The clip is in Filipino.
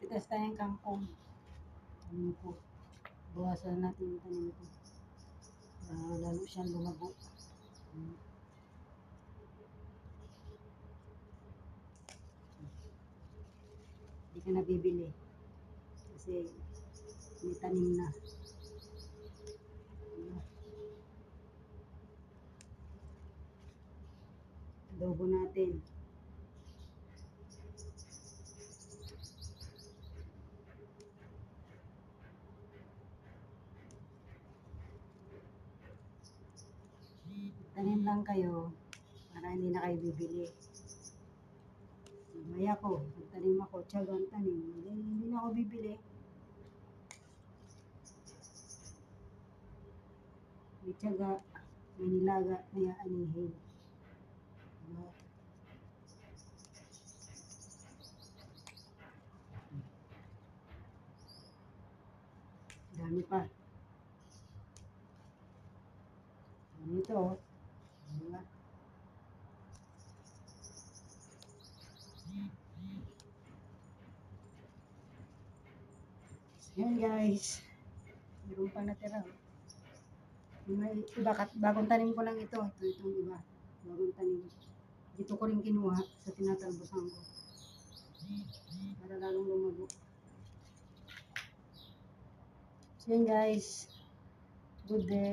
Pitas tayong kangkong. Ano po. Bawasan natin yung tanim ko. Lalo siyang lumago. Hindi ka nabibili. Kasi may tanim na. Adobo natin. Tanim lang kayo para hindi na kayo bibili. Maya ko, tanim ako, tiyagang tanim. Hindi na ako bibili. May tiyaga, may nilaga, may aanihin. Dami pa. Ito, diba? Yan guys, meron pa natira. May iba, bagong tanim ko lang ito. Itong iba, bagong tanim. Dito ko rin kinuha sa tinatalbosan ko. Para lalong lumago. So yan guys, good day.